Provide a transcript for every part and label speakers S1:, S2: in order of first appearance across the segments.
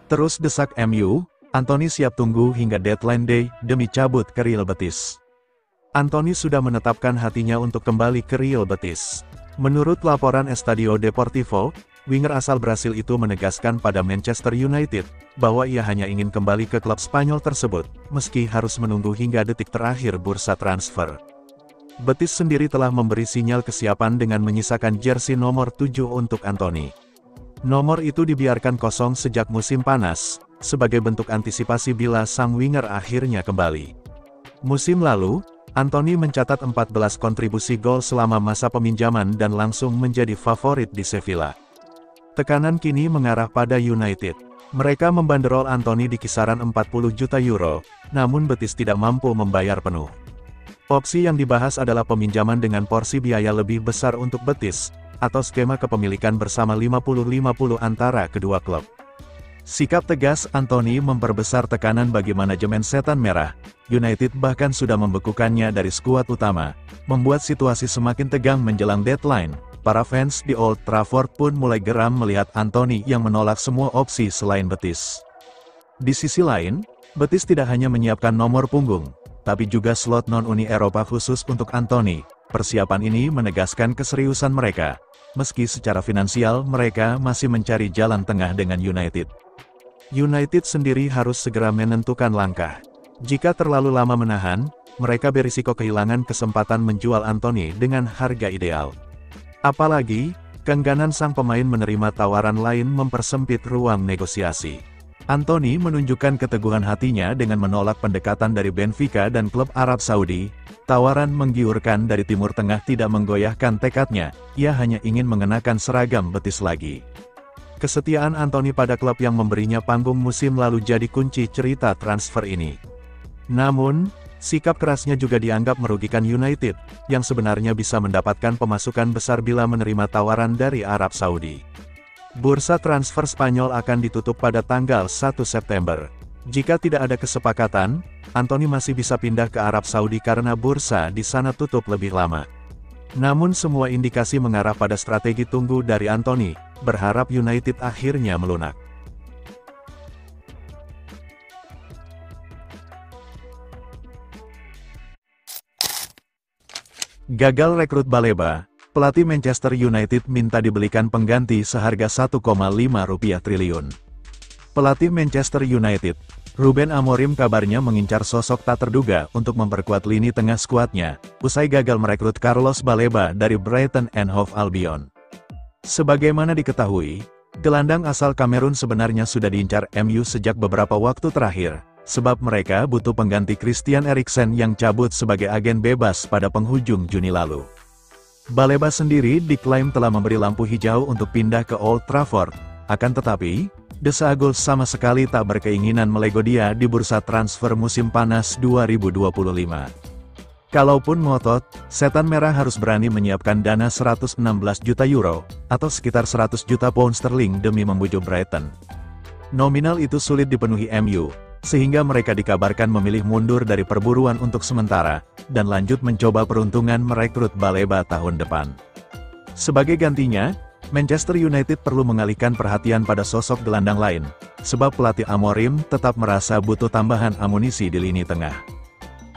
S1: Terus desak MU, Anthony siap tunggu hingga deadline day demi cabut ke Real Betis. Anthony sudah menetapkan hatinya untuk kembali ke Real Betis. Menurut laporan Estadio Deportivo, winger asal Brasil itu menegaskan pada Manchester United, bahwa ia hanya ingin kembali ke klub Spanyol tersebut, meski harus menunggu hingga detik terakhir bursa transfer. Betis sendiri telah memberi sinyal kesiapan dengan menyisakan jersey nomor 7 untuk Anthony. Nomor itu dibiarkan kosong sejak musim panas, sebagai bentuk antisipasi bila sang winger akhirnya kembali. Musim lalu, Anthony mencatat 14 kontribusi gol selama masa peminjaman dan langsung menjadi favorit di Sevilla. Tekanan kini mengarah pada United. Mereka membanderol Anthony di kisaran 40 juta euro, namun Betis tidak mampu membayar penuh. Opsi yang dibahas adalah peminjaman dengan porsi biaya lebih besar untuk Betis, atau skema kepemilikan bersama 50-50 antara kedua klub. Sikap tegas Anthony memperbesar tekanan bagi manajemen Setan Merah. United bahkan sudah membekukannya dari skuad utama, membuat situasi semakin tegang menjelang deadline. Para fans di Old Trafford pun mulai geram melihat Anthony yang menolak semua opsi selain Betis. Di sisi lain, Betis tidak hanya menyiapkan nomor punggung, tapi juga slot non-Uni Eropa khusus untuk Anthony. Persiapan ini menegaskan keseriusan mereka, meski secara finansial mereka masih mencari jalan tengah dengan United. United sendiri harus segera menentukan langkah. Jika terlalu lama menahan, mereka berisiko kehilangan kesempatan menjual Anthony dengan harga ideal. Apalagi, keengganan sang pemain menerima tawaran lain mempersempit ruang negosiasi. Anthony menunjukkan keteguhan hatinya dengan menolak pendekatan dari Benfica dan klub Arab Saudi. Tawaran menggiurkan dari Timur Tengah tidak menggoyahkan tekadnya, ia hanya ingin mengenakan seragam Betis lagi. Kesetiaan Anthony pada klub yang memberinya panggung musim lalu jadi kunci cerita transfer ini. Namun, sikap kerasnya juga dianggap merugikan United, yang sebenarnya bisa mendapatkan pemasukan besar bila menerima tawaran dari Arab Saudi. Bursa transfer Spanyol akan ditutup pada tanggal 1 September. Jika tidak ada kesepakatan, Anthony masih bisa pindah ke Arab Saudi karena bursa di sana tutup lebih lama. Namun semua indikasi mengarah pada strategi tunggu dari Anthony, berharap United akhirnya melunak. Gagal rekrut Baleba, pelatih Manchester United minta dibelikan pengganti seharga 1,5 triliun. Pelatih Manchester United, Ruben Amorim kabarnya mengincar sosok tak terduga untuk memperkuat lini tengah skuadnya, usai gagal merekrut Carlos Baleba dari Brighton and Hove Albion. Sebagaimana diketahui, gelandang asal Kamerun sebenarnya sudah diincar MU sejak beberapa waktu terakhir, sebab mereka butuh pengganti Christian Eriksen yang cabut sebagai agen bebas pada penghujung Juni lalu. Baleba sendiri diklaim telah memberi lampu hijau untuk pindah ke Old Trafford, akan tetapi, The Seagulls sama sekali tak berkeinginan melego dia di bursa transfer musim panas 2025. Kalaupun ngotot, Setan Merah harus berani menyiapkan dana 116 juta euro, atau sekitar 100 juta pound sterling demi membujuk Brighton. Nominal itu sulit dipenuhi MU, sehingga mereka dikabarkan memilih mundur dari perburuan untuk sementara, dan lanjut mencoba peruntungan merekrut Baleba tahun depan. Sebagai gantinya, Manchester United perlu mengalihkan perhatian pada sosok gelandang lain, sebab pelatih Amorim tetap merasa butuh tambahan amunisi di lini tengah.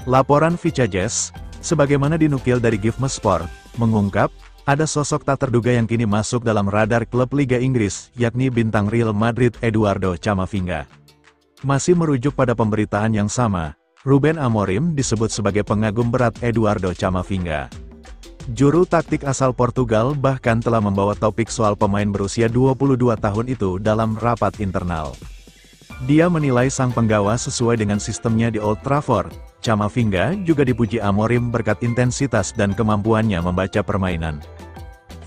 S1: Laporan Vicajes, sebagaimana dinukil dari GiveMeSport, mengungkap, ada sosok tak terduga yang kini masuk dalam radar klub Liga Inggris, yakni bintang Real Madrid Eduardo Camavinga. Masih merujuk pada pemberitaan yang sama, Ruben Amorim disebut sebagai pengagum berat Eduardo Camavinga. Juru taktik asal Portugal bahkan telah membawa topik soal pemain berusia 22 tahun itu dalam rapat internal. Dia menilai sang penggawa sesuai dengan sistemnya di Old Trafford. Camavinga juga dipuji Amorim berkat intensitas dan kemampuannya membaca permainan.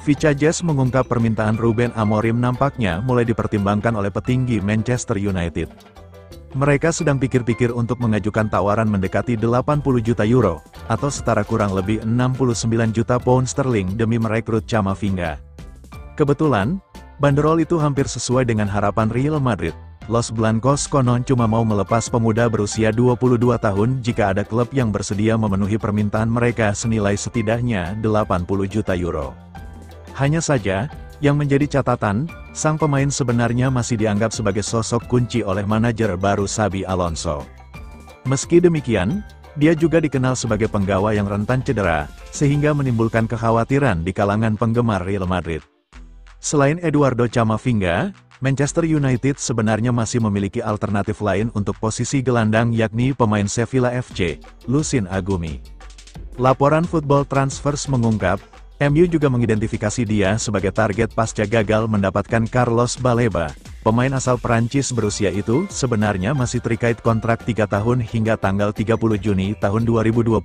S1: Vicajes mengungkap permintaan Ruben Amorim nampaknya mulai dipertimbangkan oleh petinggi Manchester United. Mereka sedang pikir-pikir untuk mengajukan tawaran mendekati 80 juta euro, atau setara kurang lebih 69 juta pound sterling demi merekrut Camavinga. Kebetulan, banderol itu hampir sesuai dengan harapan Real Madrid. Los Blancos konon cuma mau melepas pemuda berusia 22 tahun jika ada klub yang bersedia memenuhi permintaan mereka senilai setidaknya 80 juta euro. Hanya saja, Yang menjadi catatan, sang pemain sebenarnya masih dianggap sebagai sosok kunci oleh manajer baru Xabi Alonso. Meski demikian, dia juga dikenal sebagai penggawa yang rentan cedera, sehingga menimbulkan kekhawatiran di kalangan penggemar Real Madrid. Selain Eduardo Camavinga, Manchester United sebenarnya masih memiliki alternatif lain untuk posisi gelandang yakni pemain Sevilla FC, Lucien Agumi. Laporan Football Transfers mengungkap, MU juga mengidentifikasi dia sebagai target pasca gagal mendapatkan Carlos Baleba. Pemain asal Prancis berusia itu sebenarnya masih terikat kontrak 3 tahun hingga tanggal 30 Juni tahun 2028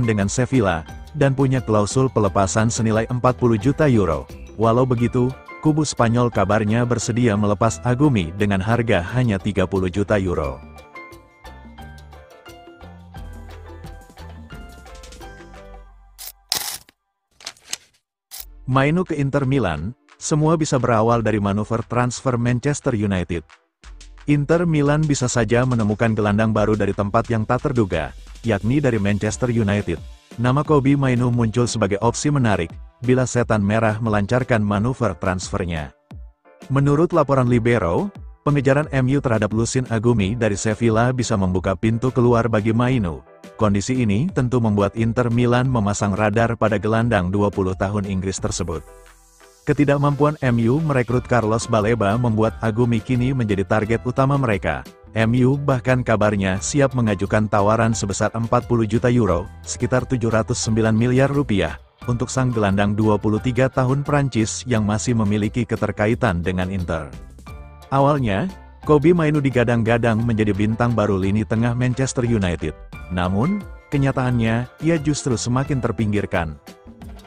S1: dengan Sevilla, dan punya klausul pelepasan senilai 40 juta euro. Walau begitu, kubu Spanyol kabarnya bersedia melepas Agumi dengan harga hanya 30 juta euro. Mainu ke Inter Milan, semua bisa berawal dari manuver transfer Manchester United. Inter Milan bisa saja menemukan gelandang baru dari tempat yang tak terduga, yakni dari Manchester United. Nama Kobbie Mainoo muncul sebagai opsi menarik, bila Setan Merah melancarkan manuver transfernya. Menurut laporan Libero, pengejaran MU terhadap Lucien Agumi dari Sevilla bisa membuka pintu keluar bagi Mainoo. Kondisi ini tentu membuat Inter Milan memasang radar pada gelandang 20 tahun Inggris tersebut. Ketidakmampuan MU merekrut Carlos Baleba membuat Agumi kini menjadi target utama mereka. MU bahkan kabarnya siap mengajukan tawaran sebesar 40 juta euro, sekitar 709 miliar rupiah, untuk sang gelandang 23 tahun Prancis yang masih memiliki keterkaitan dengan Inter. Awalnya, Kobbie Mainoo digadang-gadang menjadi bintang baru lini tengah Manchester United. Namun, kenyataannya, ia justru semakin terpinggirkan.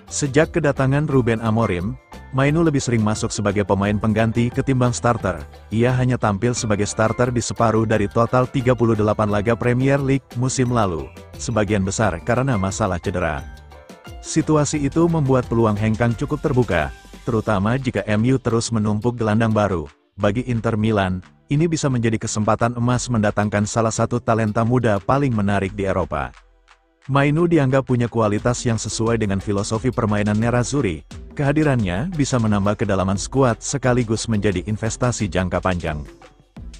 S1: Sejak kedatangan Ruben Amorim, Mainoo lebih sering masuk sebagai pemain pengganti ketimbang starter. Ia hanya tampil sebagai starter di separuh dari total 38 laga Premier League musim lalu, sebagian besar karena masalah cedera. Situasi itu membuat peluang hengkang cukup terbuka, terutama jika MU terus menumpuk gelandang baru. Bagi Inter Milan, ini bisa menjadi kesempatan emas mendatangkan salah satu talenta muda paling menarik di Eropa. Mainoo dianggap punya kualitas yang sesuai dengan filosofi permainan Nerazzurri. Kehadirannya bisa menambah kedalaman skuad sekaligus menjadi investasi jangka panjang.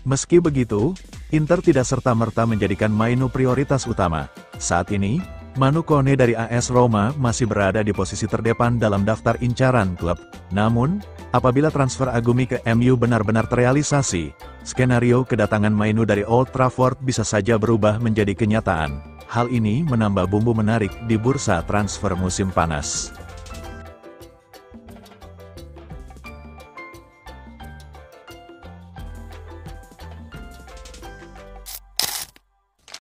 S1: Meski begitu, Inter tidak serta-merta menjadikan Mainoo prioritas utama. Saat ini, Manu Kone dari AS Roma masih berada di posisi terdepan dalam daftar incaran klub. Namun, apabila transfer Agumi ke MU benar-benar terrealisasi, skenario kedatangan Mainoo dari Old Trafford bisa saja berubah menjadi kenyataan. Hal ini menambah bumbu menarik di bursa transfer musim panas.